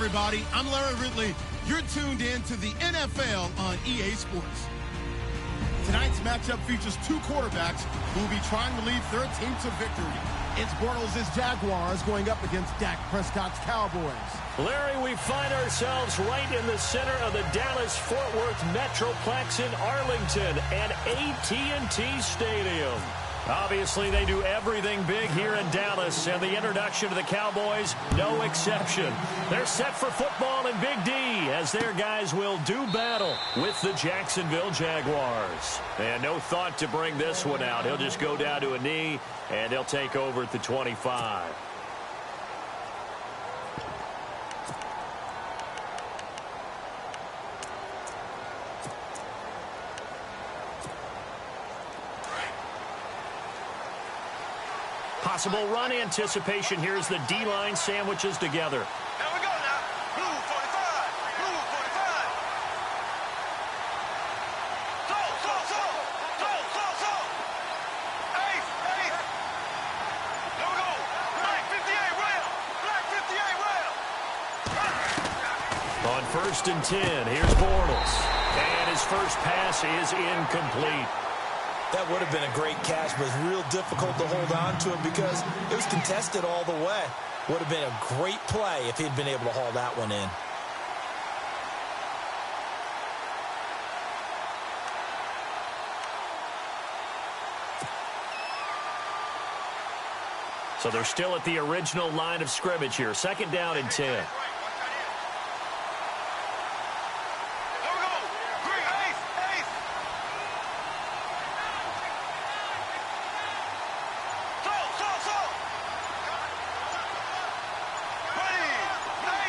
everybody. I'm Larry Ridley. You're tuned in to the NFL on EA Sports. Tonight's matchup features two quarterbacks who will be trying to lead their team to victory. It's Bortles' Jaguars going up against Dak Prescott's Cowboys. Larry, we find ourselves right in the center of the Dallas-Fort Worth Metroplex in Arlington at AT&T Stadium. Obviously, they do everything big here in Dallas, and the introduction to the Cowboys, no exception. They're set for football in Big D as their guys will do battle with the Jacksonville Jaguars. And no thought to bring this one out. He'll just go down to a knee, and he'll take over at the 25. Possible run anticipation. Here's the D-line sandwiches together. Here we go now. Blue 45. Blue 45. Slow. Ace. Here we go. Black 58 rail. Black 58 rail. On 1st and 10, here's Bortles. And his first pass is incomplete. That would have been a great catch, but it's real difficult to hold on to it because it was contested all the way. Would have been a great play if he'd been able to haul that one in. So they're still at the original line of scrimmage here. 2nd down and 10.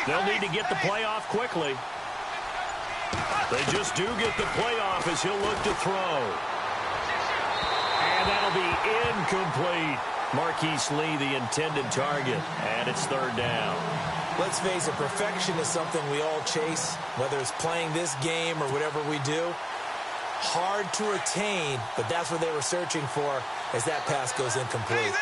They'll need to get the play off quickly. They just do get the play off as he'll look to throw. And that'll be incomplete. Marquise Lee, the intended target, and it's 3rd down. Let's face it, perfection is something we all chase, whether it's playing this game or whatever we do. Hard to attain, but that's what they were searching for as that pass goes incomplete.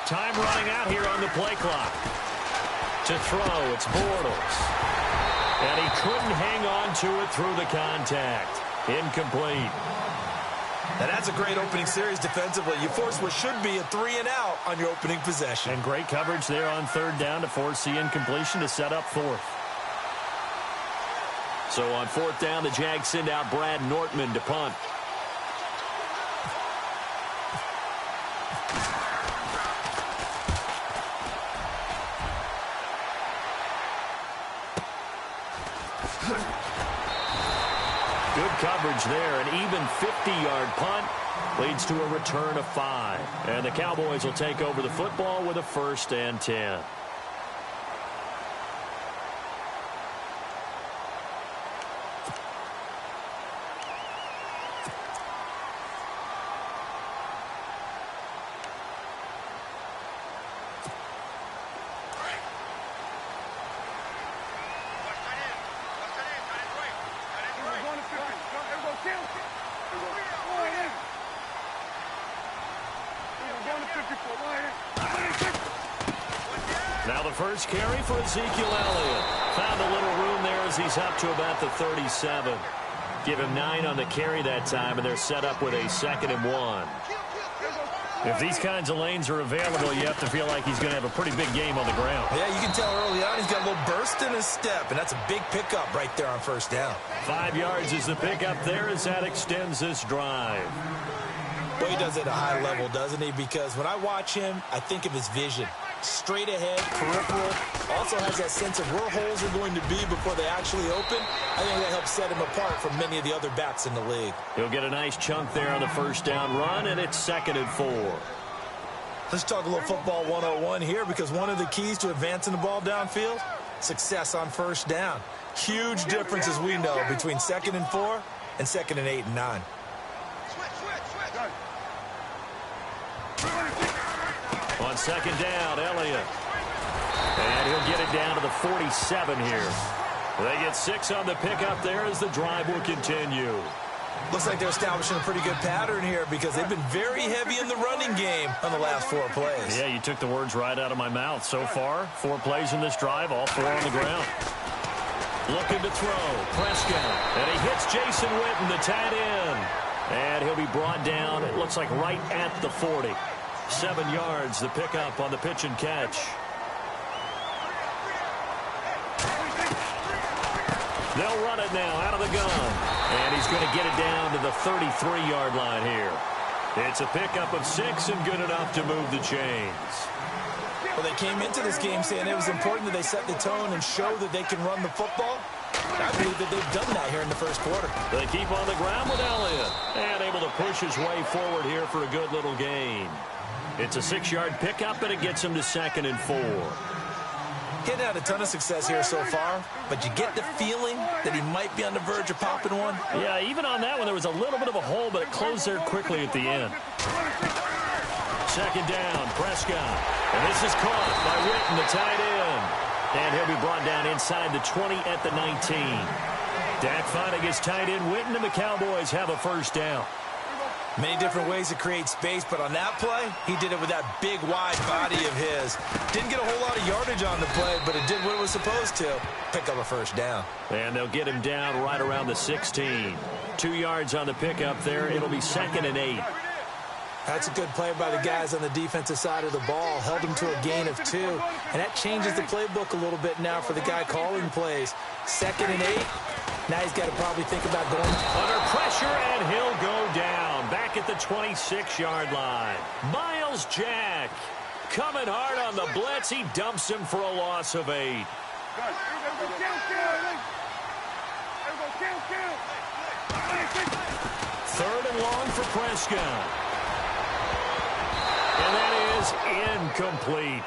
Time running out here on the play clock. To throw, it's Bortles. And he couldn't hang on to it through the contact. Incomplete. Now that's a great opening series defensively. You force what should be a 3-and-out on your opening possession. And great coverage there on 3rd down to force the incompletion to set up 4th. So on 4th down, the Jags send out Brad Nortman to punt. Good coverage there. An even 50-yard punt leads to a return of 5. And the Cowboys will take over the football with a 1st and 10. Now the first carry for Ezekiel Elliott. Found a little room there as he's up to about the 37. Give him 9 on the carry that time, and they're set up with a 2nd and 1. If these kinds of lanes are available, you have to feel like he's going to have a pretty big game on the ground. Yeah, you can tell early on he's got a little burst in his step, and that's a big pickup right there on 1st down. 5 yards is the pickup there as that extends this drive. Well, he does it at a high level, doesn't he? Because when I watch him, I think of his vision. Straight ahead, peripheral. Also has that sense of where holes are going to be before they actually open. I think that helps set him apart from many of the other backs in the league. He'll get a nice chunk there on the 1st down run, and it's 2nd and 4. Let's talk a little football 101 here, because one of the keys to advancing the ball downfield, success on 1st down. Huge difference, as we know, between 2nd and 4 and 2nd and 8 and 9. On second down, Elliott. And he'll get it down to the 47 here. They get 6 on the pickup there as the drive will continue. Looks like they're establishing a pretty good pattern here because they've been very heavy in the running game on the last 4 plays. Yeah, you took the words right out of my mouth. So far, 4 plays in this drive, all 4 on the ground. Looking to throw, Prescott. And he hits Jason Witten, the tight end. And he'll be brought down, it looks like right at the 40. 7 yards, the pickup on the pitch and catch. They'll run it now out of the gun. And he's going to get it down to the 33-yard line here. It's a pickup of 6 and good enough to move the chains. Well, they came into this game saying it was important that they set the tone and show that they can run the football. I believe that they've done that here in the first quarter. They keep on the ground with Elliott. And able to push his way forward here for a good little gain. It's a 6-yard pickup, and it gets him to 2nd and 4. Getting had a ton of success here so far, but you get the feeling that he might be on the verge of popping one. Yeah, even on that one, there was a little bit of a hole, but it closed there quickly at the end. Second down, Prescott. And this is caught by Witten, the tight end. And he'll be brought down inside the 20 at the 19. Dak finding his tight end Witten, and the Cowboys have a first down. Many different ways to create space, but on that play, he did it with that big, wide body of his. Didn't get a whole lot of yardage on the play, but it did what it was supposed to. Pick up a first down. And they'll get him down right around the 16. 2 yards on the pickup there. It'll be 2nd and 8. That's a good play by the guys on the defensive side of the ball. Held him to a gain of 2. And that changes the playbook a little bit now for the guy calling plays. 2nd and 8. Now he's got to probably think about going under pressure, and he'll go down back at the 26-yard line. Miles Jack coming hard on the blitz. He dumps him for a loss of 8. 3rd and long for Prescott. And that is incomplete.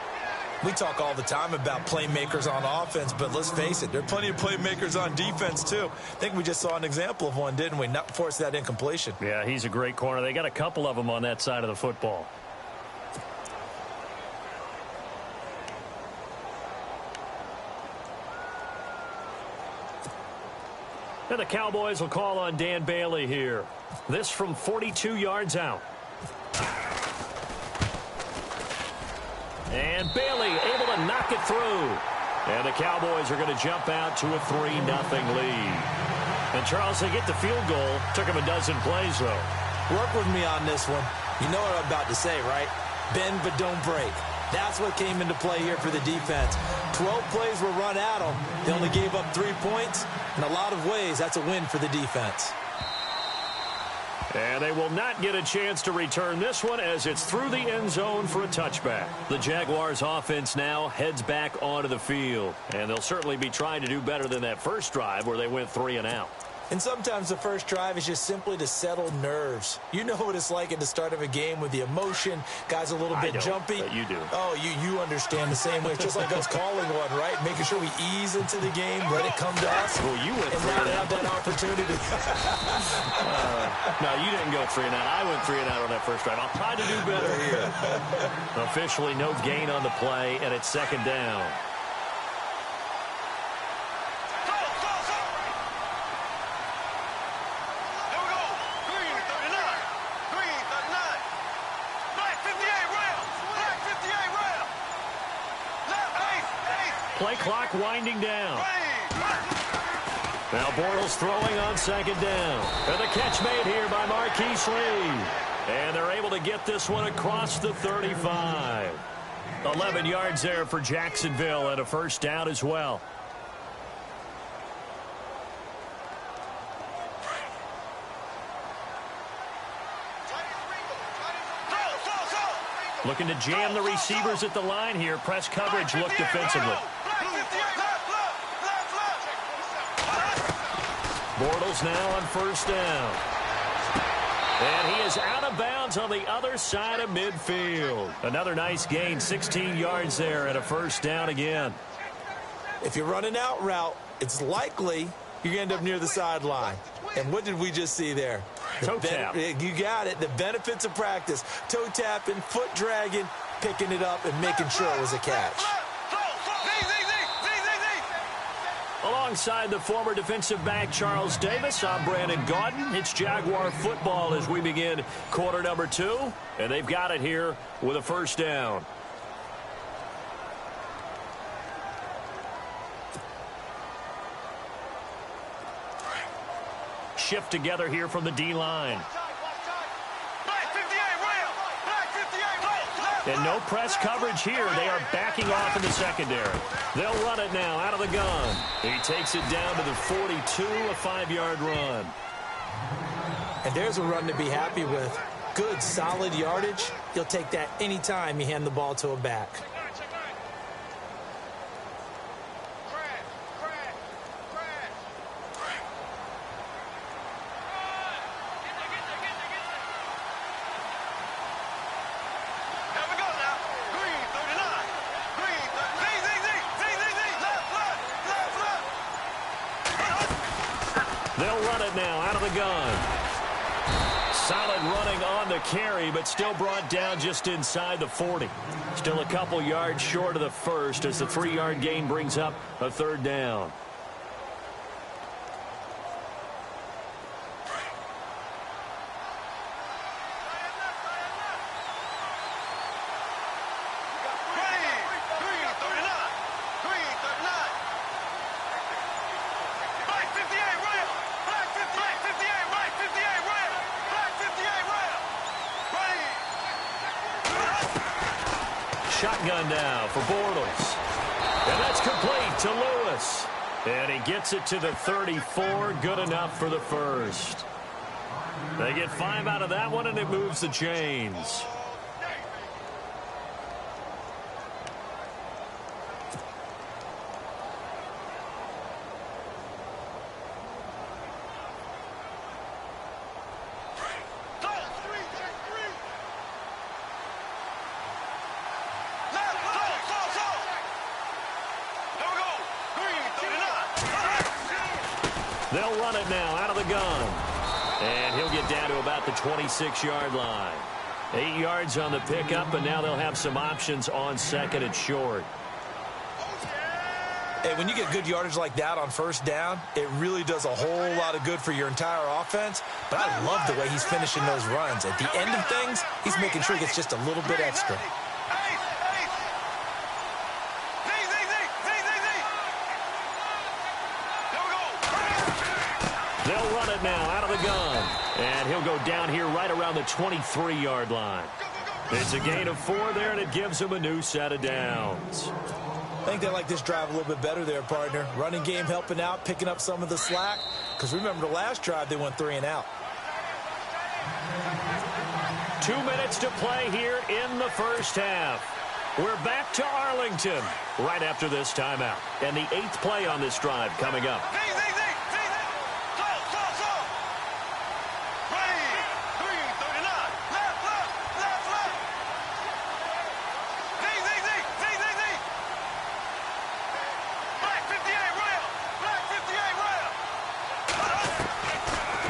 We talk all the time about playmakers on offense, but let's face it, there are plenty of playmakers on defense, too. I think we just saw an example of one, didn't we? Not force that incompletion. Yeah, he's a great corner. They got a couple of them on that side of the football. And the Cowboys will call on Dan Bailey here. This from 42 yards out. And Bailey able to knock it through. And the Cowboys are going to jump out to a 3-0 lead. And, Charles, they get the field goal. Took them a dozen plays, though. Work with me on this one. You know what I'm about to say, right? Bend but don't break. That's what came into play here for the defense. 12 plays were run at them. They only gave up 3 points. In a lot of ways, that's a win for the defense. And they will not get a chance to return this one as it's through the end zone for a touchback. The Jaguars offense now heads back onto the field. And they'll certainly be trying to do better than that first drive where they went 3 and out. And sometimes the first drive is just simply to settle nerves. You know what it's like at the start of a game with the emotion. Guys a little bit jumpy. But you do. Oh, you understand the same way. It's just like us calling one, right? Making sure we ease into the game, let it come to us. Well, you went and 3 and have that opportunity. No, you didn't go 3 and out. I went 3 and out on that first drive. I'll try to do better here. Officially no gain on the play, and it's 2nd down. Play clock winding down. Now Bortles throwing on 2nd down. And the catch made here by Marquise Lee. And they're able to get this one across the 35. 11 yards there for Jacksonville and a first down as well. Looking to jam the receivers at the line here. Press coverage look defensively. Bortles now on 1st down. And he is out of bounds on the other side of midfield. Another nice gain, 16 yards there and a first down again. If you're running out route, it's likely you're going to end up near the sideline. And what did we just see there? Toe tap. You got it. The benefits of practice. Toe tapping, foot dragging, picking it up and making sure it was a catch. Alongside the former defensive back Charles Davis, I'm Brandon Gaudin. It's Jaguar football as we begin quarter number 2, and they've got it here with a first down. Shift together here from the D-line. And no press coverage here. They are backing off in the secondary. They'll run it now out of the gun. He takes it down to the 42, a 5-yard run. And there's a run to be happy with. Good, solid yardage. You'll take that anytime you hand the ball to a back. They'll run it now out of the gun. Solid running on the carry, but still brought down just inside the 40. Still a couple yards short of the first as the 3-yard gain brings up a third down. Shotgun now for Bortles. And that's complete to Lewis. And he gets it to the 34. Good enough for the first. They get 5 out of that one, and it moves the chains. They'll run it now out of the gun. And he'll get down to about the 26-yard line. 8 yards on the pickup, and now they'll have some options on second and short. Hey, when you get good yardage like that on first down, it really does a whole lot of good for your entire offense. But I love the way he's finishing those runs. At the end of things, he's making sure he gets just a little bit extra. They'll run it now out of the gun. And he'll go down here right around the 23-yard line. It's a gain of 4 there, and it gives him a new set of downs. I think they like this drive a little bit better there, partner. Running game helping out, picking up some of the slack. Because remember the last drive, they went 3 and out. 2 minutes to play here in the first half. We're back to Arlington right after this timeout. And the 8th play on this drive coming up.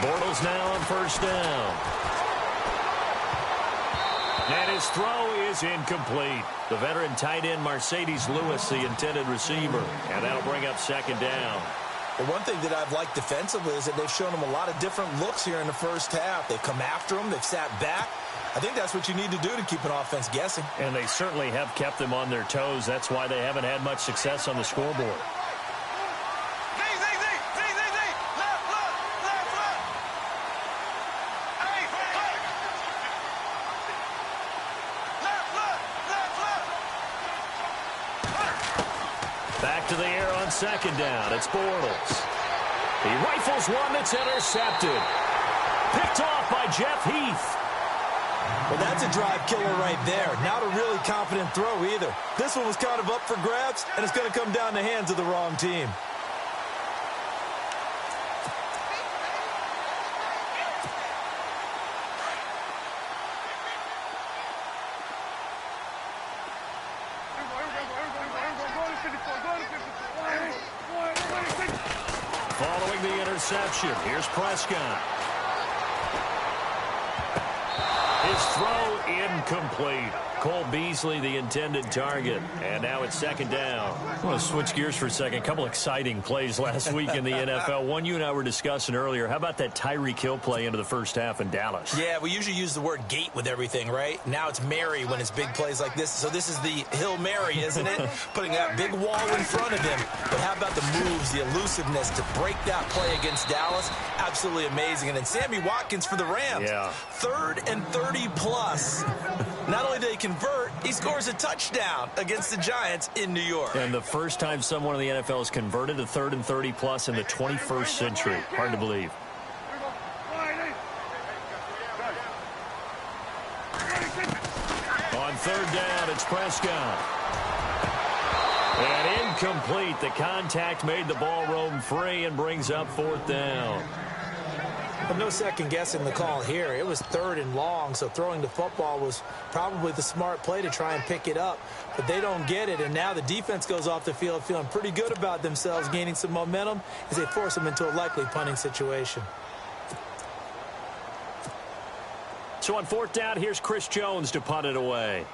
Bortles now on first down. And his throw is incomplete. The veteran tight end Mercedes Lewis, the intended receiver. And that'll bring up second down. Well, one thing that I've liked defensively is that they've shown him a lot of different looks here in the first half. They've come after him. They've sat back. I think that's what you need to do to keep an offense guessing. And they certainly have kept them on their toes. That's why they haven't had much success on the scoreboard. Back to the air on second down. It's Bortles. He rifles one that's intercepted. Picked off by Jeff Heath. Well, that's a drive killer right there. Not a really confident throw either. This one was kind of up for grabs, and it's going to come down the hands of the wrong team. Following the interception, here's Prescott. His throw incomplete. Cole Beasley, the intended target. And now it's second down. I want to switch gears for a second. A couple exciting plays last week in the NFL. One you and I were discussing earlier. How about that Tyreek Hill play into the first half in Dallas? Yeah, we usually use the word gate with everything, right? Now it's Mary when it's big plays like this. So this is the Hill Mary, isn't it? Putting that big wall in front of him. But how about the moves, the elusiveness to break that play against Dallas? Absolutely amazing. And then Sammy Watkins for the Rams. Yeah. 3rd and 30 plus. Not only did he convert, he scores a touchdown against the Giants in New York. And the first time someone in the NFL has converted a 3rd and 30 plus in the 21st century. Hard to believe. On 3rd down, it's Prescott. And incomplete. The contact made the ball roam free and brings up 4th down. But no second guessing the call here. It was 3rd and long, so throwing the football was probably the smart play to try and pick it up. But they don't get it, and now the defense goes off the field feeling pretty good about themselves, gaining some momentum as they force them into a likely punting situation. So on 4th down, here's Chris Jones to punt it away.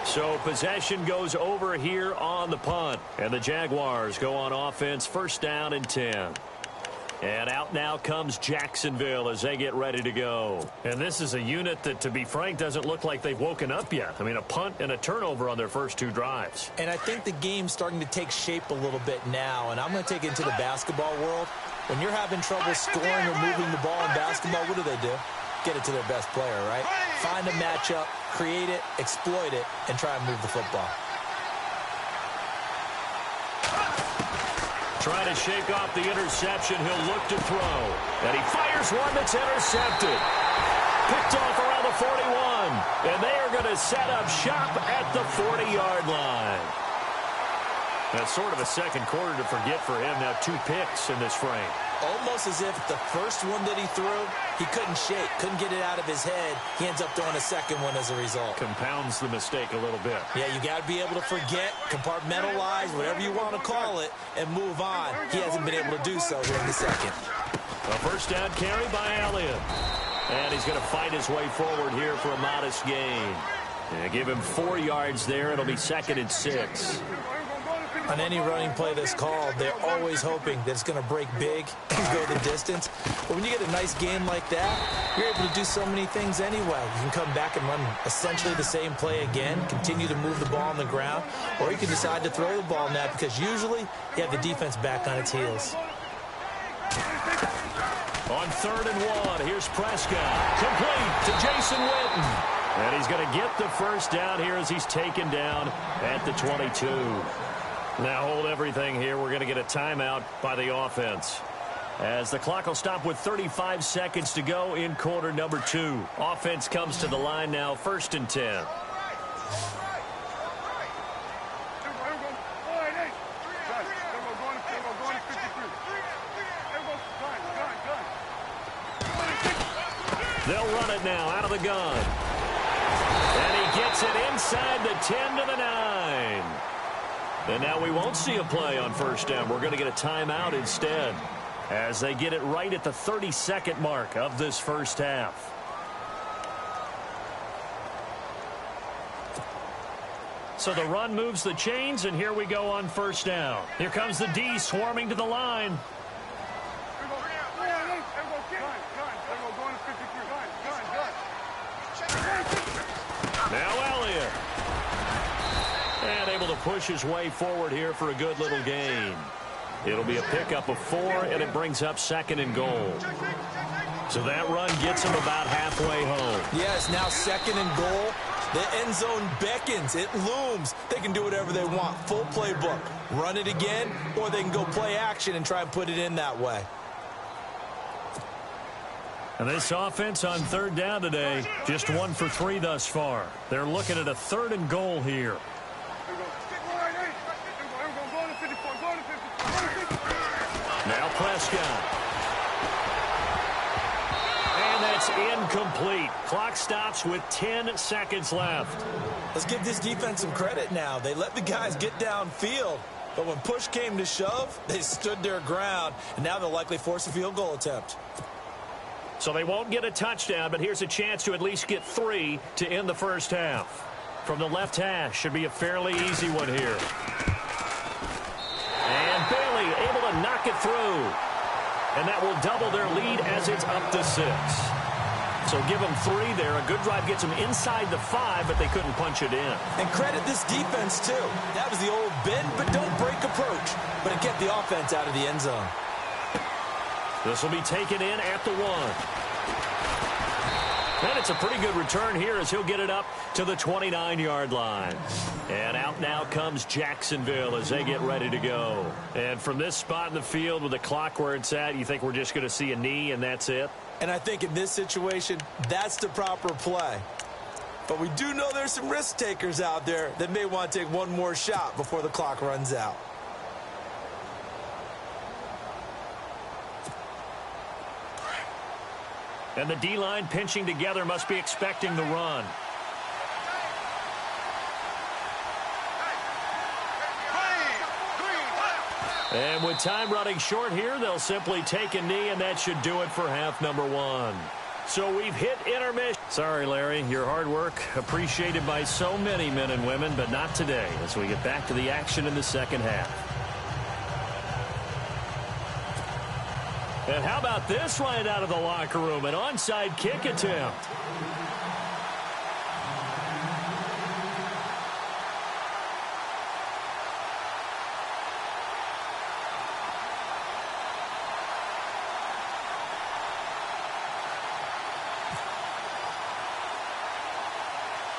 So possession goes over here on the punt. And the Jaguars go on offense, 1st down and 10. And out now comes Jacksonville as they get ready to go. And this is a unit that, to be frank, doesn't look like they've woken up yet. I mean, a punt and a turnover on their first 2 drives. And I think the game's starting to take shape a little bit now. And I'm going to take it into the basketball world. When you're having trouble scoring or moving the ball in basketball, what do? Get it to their best player, right? Find a matchup, create it, exploit it, and try and move the football. Trying to shake off the interception. He'll look to throw. And he fires one that's intercepted. Picked off around the 41. And they are going to set up shop at the 40-yard line. That's sort of a second quarter to forget for him. Now 2 picks in this frame. Almost as if the first one that he threw, he couldn't shake, couldn't get it out of his head. He ends up throwing a second one as a result. Compounds the mistake a little bit. Yeah, you got to be able to forget, compartmentalize, whatever you want to call it, and move on. He hasn't been able to do so here in the second. A 1st down carry by Elliott. And he's going to fight his way forward here for a modest gain. Give him 4 yards there. It'll be 2nd and 6. On any running play that's called, they're always hoping that it's going to break big and go the distance. But when you get a nice game like that, you're able to do so many things anyway. You can come back and run essentially the same play again, continue to move the ball on the ground, or you can decide to throw the ball now because usually you have the defense back on its heels. On 3rd and 1, here's Prescott. Complete to Jason Witten. And he's going to get the 1st down here as he's taken down at the 22. Now hold everything here. We're going to get a timeout by the offense, as the clock will stop with 35 seconds to go in quarter number 2. Offense comes to the line now, 1st and 10. They'll run it now out of the gun. And he gets it inside the 10 to the 9. And now we won't see a play on 1st down. We're going to get a timeout instead, as they get it right at the 32nd mark of this first half. So the run moves the chains, and here we go on 1st down. Here comes the D swarming to the line. Now Elliott. And able to push his way forward here for a good little gain. It'll be a pickup of 4, and it brings up 2nd and goal. So that run gets him about halfway home. Yes, now 2nd and goal. The end zone beckons. It looms. They can do whatever they want. Full playbook. Run it again, or they can go play action and try and put it in that way. And this offense on 3rd down today, just 1 for 3 thus far. They're looking at a 3rd and goal here. Now Prescott. And that's incomplete. clock stops with 10 seconds left. Let's give this defense some credit now. They let the guys get downfield, but when push came to shove, they stood their ground, and now they'll likely force a field goal attempt. So they won't get a touchdown, but here's a chance to at least get 3 to end the first half. From the left hash, should be a fairly easy one here. And Bailey able to knock it through. And that will double their lead as it's up to 6. So give them 3 there. A good drive gets them inside the 5, but they couldn't punch it in. And credit this defense, too. That was the old bend, but don't break approach. But it kept the offense out of the end zone. This will be taken in at the 1. And it's a pretty good return here as he'll get it up to the 29-yard line. And out now comes Jacksonville as they get ready to go. And from this spot in the field with the clock where it's at, you think we're just going to see a knee and that's it? And I think in this situation, that's the proper play. But we do know there's some risk takers out there that may want to take one more shot before the clock runs out. And the D-line pinching together must be expecting the run. And with time running short here, they'll simply take a knee, and that should do it for half number 1. So we've hit intermission. Sorry, Larry, your hard work appreciated by so many men and women, but not today as we get back to the action in the second half. And how about this right out of the locker room? An onside kick attempt.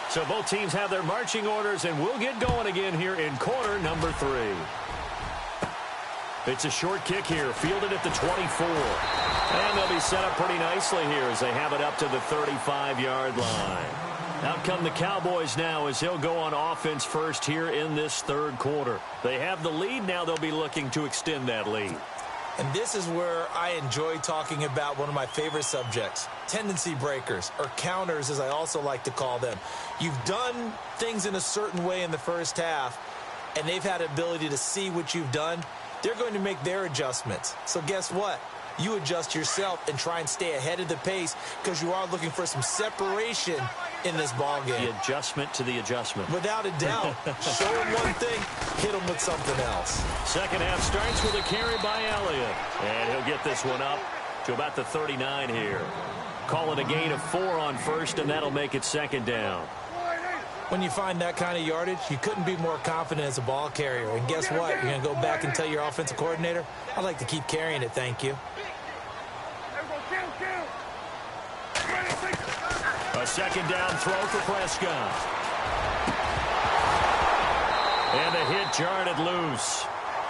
So both teams have their marching orders, and we'll get going again here in quarter number 3. It's a short kick here, fielded at the 24. And they'll be set up pretty nicely here as they have it up to the 35-yard line. Out come the Cowboys now as they'll go on offense first here in this third quarter. They have the lead. Now they'll be looking to extend that lead. And this is where I enjoy talking about one of my favorite subjects, tendency breakers, or counters as I also like to call them. You've done things in a certain way in the first half, and they've had the ability to see what you've done. They're going to make their adjustments. So guess what? You adjust yourself and try and stay ahead of the pace because you are looking for some separation in this ball game. The adjustment to the adjustment. Without a doubt. Show them one thing, hit them with something else. Second half starts with a carry by Elliott. And he'll get this one up to about the 39 here. Call it a gain of 4 on first, and that'll make it second down. When you find that kind of yardage, you couldn't be more confident as a ball carrier. And guess what? You're going to go back and tell your offensive coordinator, I'd like to keep carrying it, thank you. A second down throw for Prescott. And the hit jarred it loose.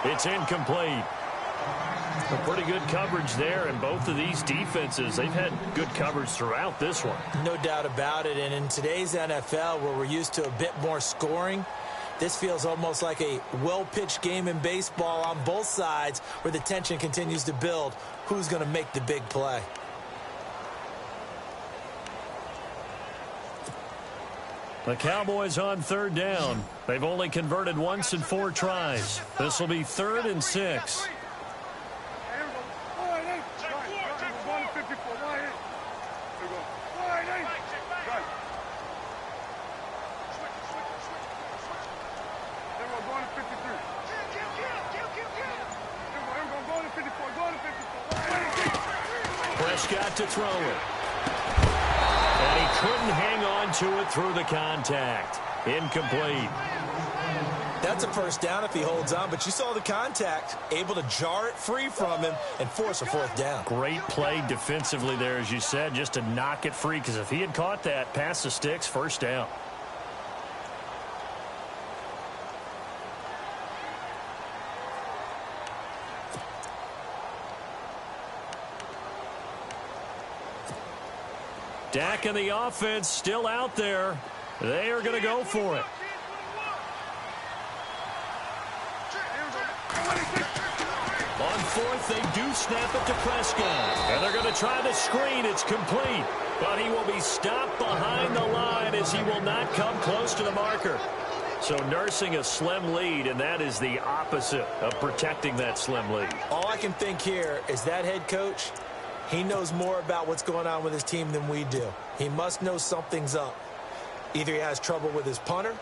It's incomplete. A pretty good coverage there, and both of these defenses, they've had good coverage throughout this one. No doubt about it, and in today's NFL, where we're used to a bit more scoring, this feels almost like a well-pitched game in baseball on both sides where the tension continues to build. Who's going to make the big play? The Cowboys on third down. They've only converted once in 4 tries. This will be 3rd and 6. Prescott to throw it. And he couldn't hang on to it through the contact. Incomplete. That's a first down if he holds on, but you saw the contact, able to jar it free from him and force a 4th down. Great play defensively there, as you said, just to knock it free, because if he had caught that, past the sticks, first down. Dak and the offense still out there. They are going to go for it. On 4th, they do snap it to Prescott. And they're going to try the screen. It's complete. But he will be stopped behind the line as he will not come close to the marker. So nursing a slim lead, and that is the opposite of protecting that slim lead. All I can think here is that head coach, he knows more about what's going on with his team than we do. He must know something's up. Either he has trouble with his punter,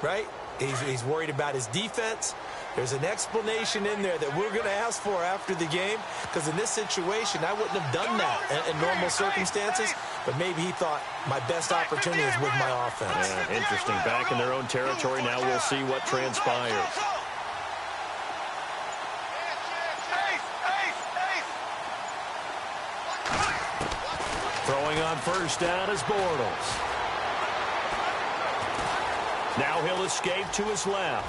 right? He's worried about his defense. There's an explanation in there that we're going to ask for after the game, because in this situation, I wouldn't have done that in normal circumstances, but maybe he thought my best opportunity is with my offense. Yeah, interesting. Back in their own territory. Now we'll see what transpires. Throwing on first down is Bortles. Now he'll escape to his left.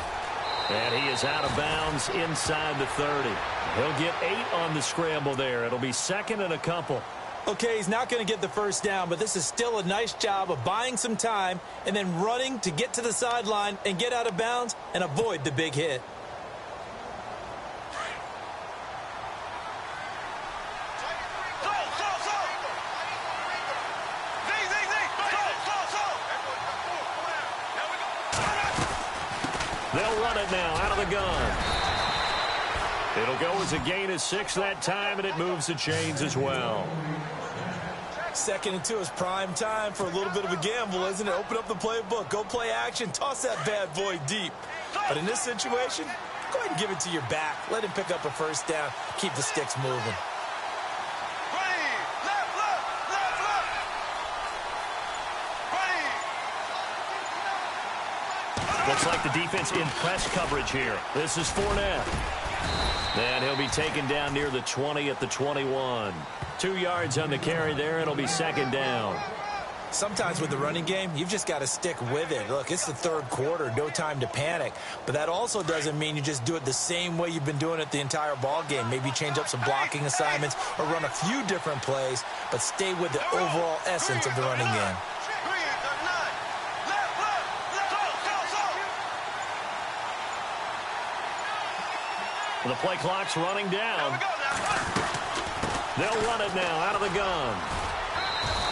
And he is out of bounds inside the 30. He'll get 8 on the scramble there. It'll be second and a couple. Okay, he's not going to get the first down, but this is still a nice job of buying some time and then running to get to the sideline and get out of bounds and avoid the big hit. They'll run it now out of the gun. It'll go as a gain of 6 that time, and it moves the chains as well. 2nd and 2 is prime time for a little bit of a gamble, isn't it? Open up the playbook, go play action, toss that bad boy deep. But in this situation, go ahead and give it to your back. Let him pick up a first down. Keep the sticks moving. Looks like the defense in press coverage here. This is Fournette. And he'll be taken down near the 20 at the 21. 2 yards on the carry there. It'll be second down. Sometimes with the running game, you've just got to stick with it. Look, it's the 3rd quarter, no time to panic. But that also doesn't mean you just do it the same way you've been doing it the entire ball game. Maybe change up some blocking assignments or run a few different plays, but stay with the overall essence of the running game. The play clock's running down. They'll run it now out of the gun.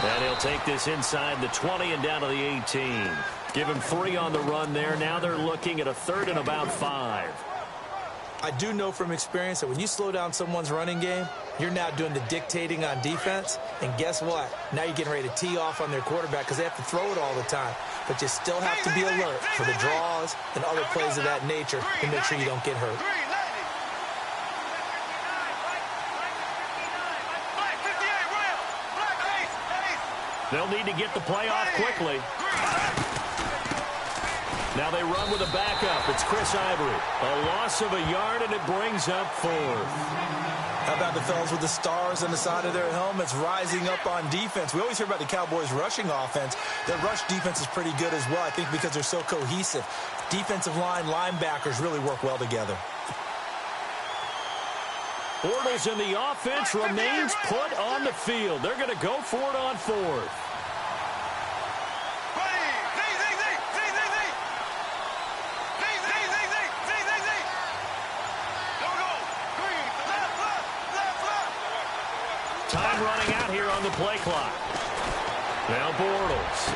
And he'll take this inside the 20 and down to the 18. Give him 3 on the run there. Now they're looking at a 3rd and about 5. I do know from experience that when you slow down someone's running game, you're now doing the dictating on defense. And guess what? Now you're getting ready to tee off on their quarterback because they have to throw it all the time. But you still have to be alert for the draws and other plays of that nature to make sure you don't get hurt. They'll need to get the play off quickly. Now they run with a backup. It's Chris Ivory. A loss of a yard, and it brings up 4th. How about the fellas with the stars on the side of their helmets rising up on defense? We always hear about the Cowboys' rushing offense. Their rush defense is pretty good as well, I think, because they're so cohesive. Defensive line, linebackers really work well together. Bortles in the offense remains put on the field. They're going to go for it on 4th. Time running out here on the play clock. Now Bortles.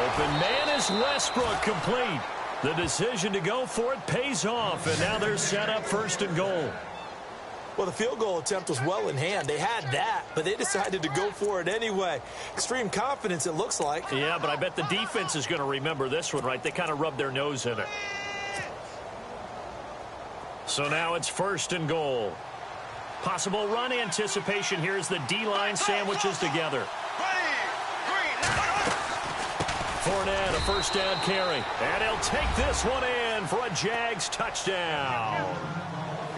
Open man is Westbrook, complete. The decision to go for it pays off, and now they're set up 1st and goal. Well, the field goal attempt was well in hand. They had that, but they decided to go for it anyway. Extreme confidence, it looks like. Yeah, but I bet the defense is going to remember this one, right? They kind of rubbed their nose in it. So now it's 1st and goal. Possible run anticipation here as the D-line sandwiches together. Fournette, a first down carry. And he'll take this one in for a Jags touchdown.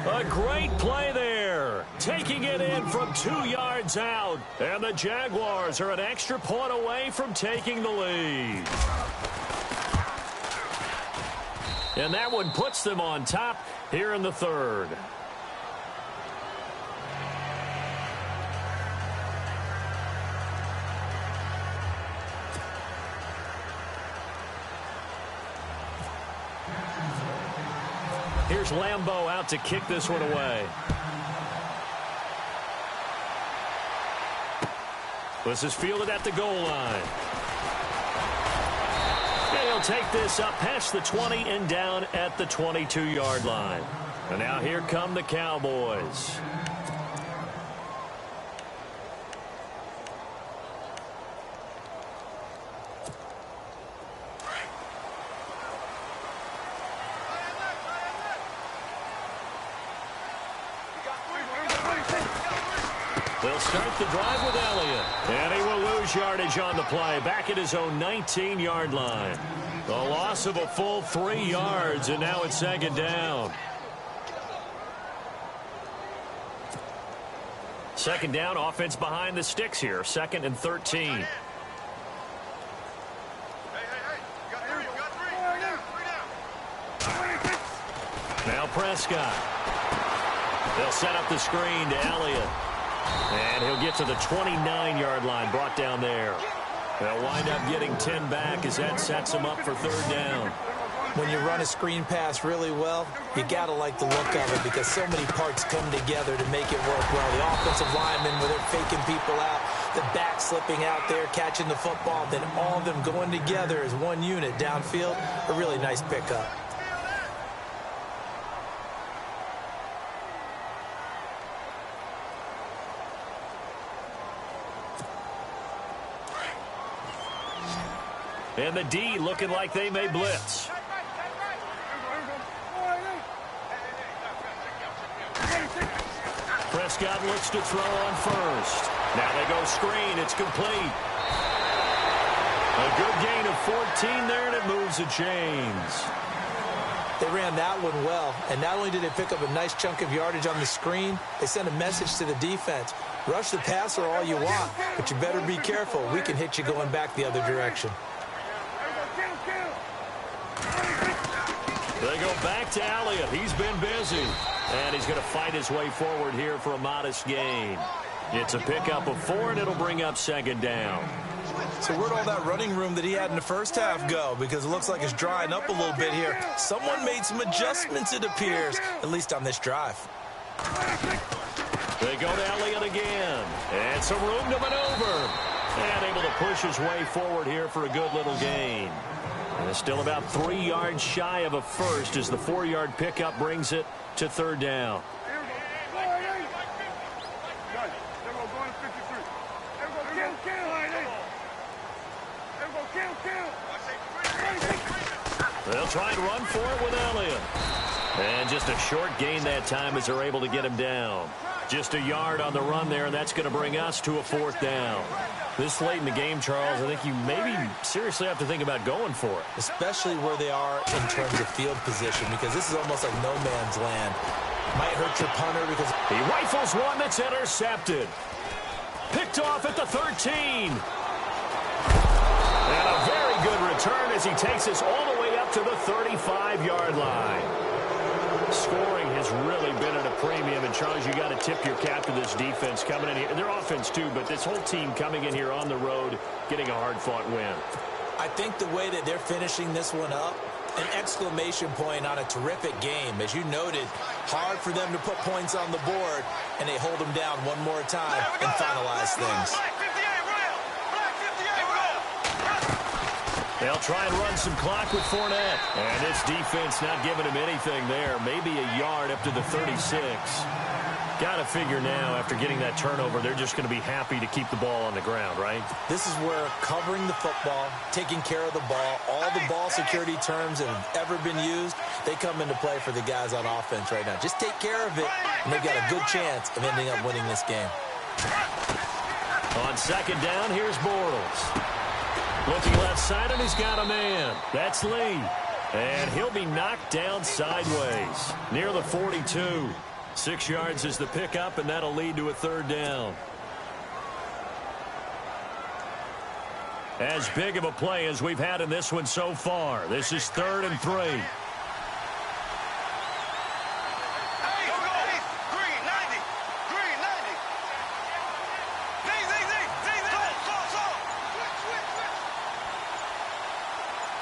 A great play there. Taking it in from 2 yards out. And the Jaguars are an extra point away from taking the lead. And that one puts them on top here in the 3rd. Here's Lambeau out to kick this one away. This is fielded at the goal line. And he'll take this up past the 20 and down at the 22-yard line. And now here come the Cowboys. They'll start the drive with Elliott. And he will lose yardage on the play. Back at his own 19-yard line. A loss of a full 3 yards, and now it's 2nd down. 2nd down, offense behind the sticks here. 2nd and 13. Now Prescott. They'll set up the screen to Elliott. And he'll get to the 29-yard line, brought down there. They'll wind up getting 10 back as that sets them up for 3rd down. When you run a screen pass really well, you got to like the look of it because so many parts come together to make it work well. The offensive linemen, where they're faking people out, the back slipping out there, catching the football, then all of them going together as one unit downfield. A really nice pickup. And the D looking like they may blitz. Prescott looks to throw on first. Now they go screen. It's complete. A good gain of 14 there, and it moves the chains. They ran that one well, and not only did they pick up a nice chunk of yardage on the screen, they sent a message to the defense. Rush the passer all you want, but you better be careful. We can hit you going back the other direction. They go back to Elliott. He's been busy. And he's going to fight his way forward here for a modest gain. It's a pickup of 4, and it'll bring up 2nd down. So where'd all that running room that he had in the first half go? Because it looks like it's drying up a little bit here. Someone made some adjustments, it appears, at least on this drive. They go to Elliott again. And some room to maneuver. And able to push his way forward here for a good little gain. And it's still about 3 yards shy of a first as the 4-yard pickup brings it to 3rd down. They'll try and run for it with Elliott. And just a short gain that time as they're able to get him down. Just a yard on the run there, and that's going to bring us to a 4th down. This late in the game, Charles, I think you maybe seriously have to think about going for it. Especially where they are in terms of field position, because this is almost like no man's land. Might hurt your punter because he rifles one that's intercepted. Picked off at the 13. And a very good return as he takes us all the way up to the 35-yard line. Scoring has really been at a premium, and Charles, you got to tip your cap to this defense coming in here. Their offense too, but this whole team coming in here on the road, getting a hard-fought win. I think the way that they're finishing this one up, an exclamation point on a terrific game. As you noted, hard for them to put points on the board, and they hold them down one more time and finalize things. They'll try and run some clock with Fournette. And this defense not giving him anything there. Maybe a yard up to the 36. Got to figure now, after getting that turnover, they're just going to be happy to keep the ball on the ground, right? This is where covering the football, taking care of the ball, all the ball security terms that have ever been used, they come into play for the guys on offense right now. Just take care of it, and they've got a good chance of ending up winning this game. On 2nd down, here's Bortles. Looking left side, and he's got a man. That's Lee. And he'll be knocked down sideways near the 42. 6 yards is the pickup, and that'll lead to a 3rd down. As big of a play as we've had in this one so far. This is 3rd and 3.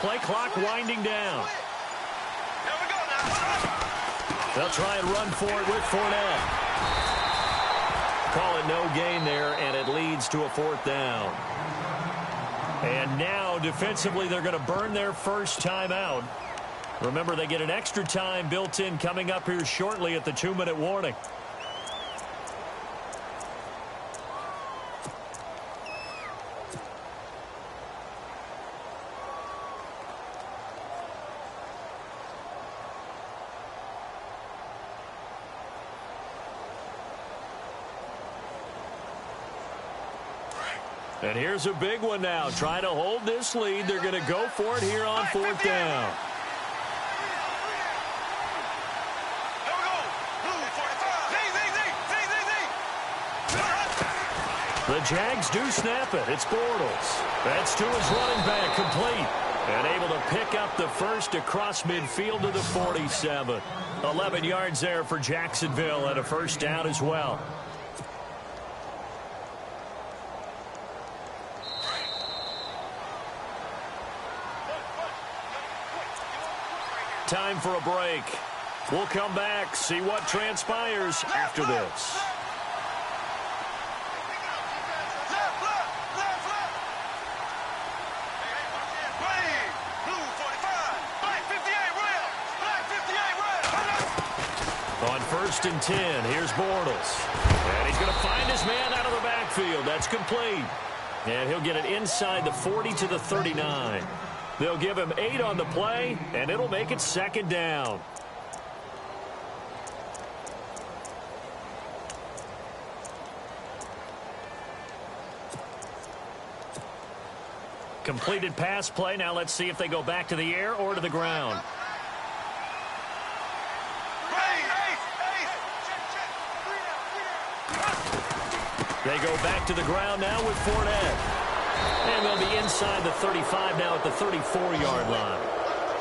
Play clock winding down. They'll try and run for it with Fournette. call it no gain there, and it leads to a 4th down. And now, defensively, they're going to burn their first timeout. Remember, they get an extra time built in coming up here shortly at the 2-minute warning. And here's a big one now. Trying to hold this lead. They're going to go for it here on 4th down. The Jags do snap it. It's Bortles. That's to his running back, complete. And able to pick up the first across midfield to the 47. 11 yards there for Jacksonville and a first down as well. Time for a break. We'll come back, see what transpires after this. On 1st and 10, here's Bortles. And he's going to find his man out of the backfield. That's complete. And he'll get it inside the 40 to the 39. They'll give him 8 on the play, and it'll make it 2nd down. Completed pass play. Now let's see if they go back to the air or to the ground. They go back to the ground now with Fournette. And they'll be inside the 35 now at the 34-yard line.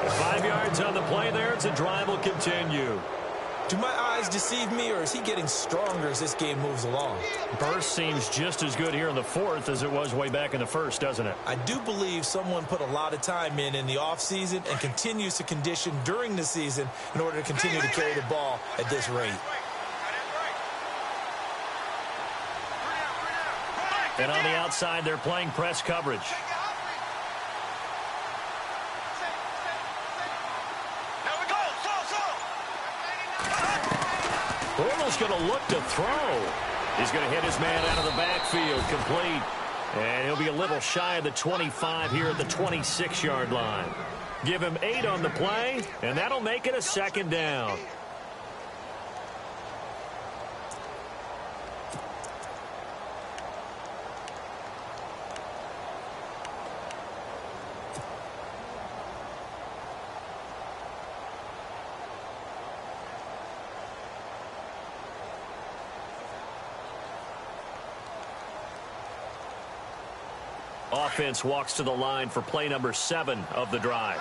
5 yards on the play there as the drive will continue. Do my eyes deceive me, or is he getting stronger as this game moves along? Burst seems just as good here in the 4th as it was way back in the 1st, doesn't it? I do believe someone put a lot of time in the offseason and continues to condition during the season in order to continue to carry the ball at this rate. And on the outside, they're playing press coverage. Bortles going to look to throw. He's going to hit his man out of the backfield, complete. And he'll be a little shy of the 25 here at the 26-yard line. Give him 8 on the play, and that'll make it a 2nd down. Offense walks to the line for play number 7 of the drive.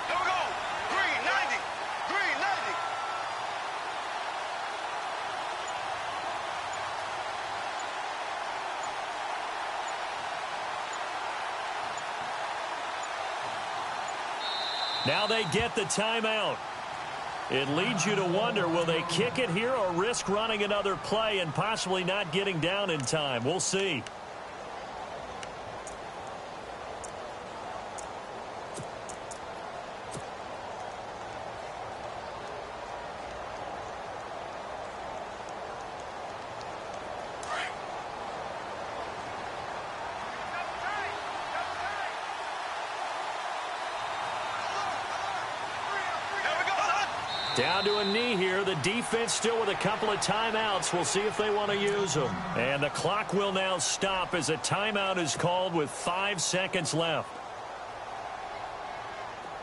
Here we go. Green 90. Green 90. Now they get the timeout. It leads you to wonder, will they kick it here or risk running another play and possibly not getting down in time? We'll see. Down to a knee here. The defense still with a couple of timeouts. We'll see if they want to use them. And the clock will now stop as a timeout is called with 5 seconds left.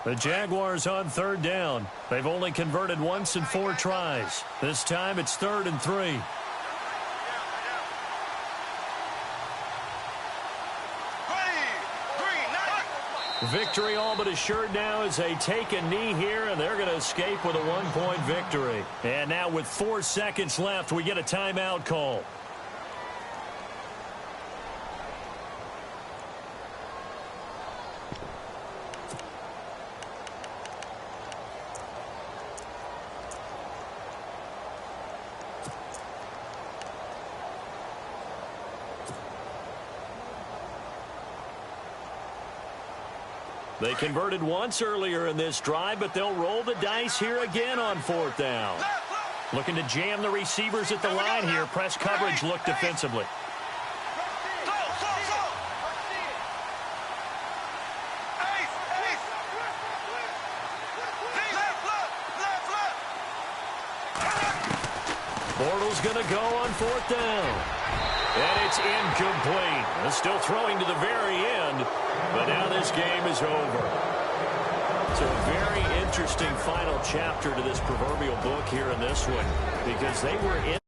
The Jaguars on 3rd down. They've only converted once in 4 tries. This time it's 3rd and 3. Victory all but assured now as they take a knee here, and they're going to escape with a 1-point victory. And now with 4 seconds left, we get a timeout call. They converted once earlier in this drive, but they'll roll the dice here again on 4th down. Looking to jam the receivers at the line here. Press coverage look defensively. Bortles going to go on 4th down. And it's incomplete. They're still throwing to the very end, but now this game is over. So a very interesting final chapter to this proverbial book here in this one, because they were in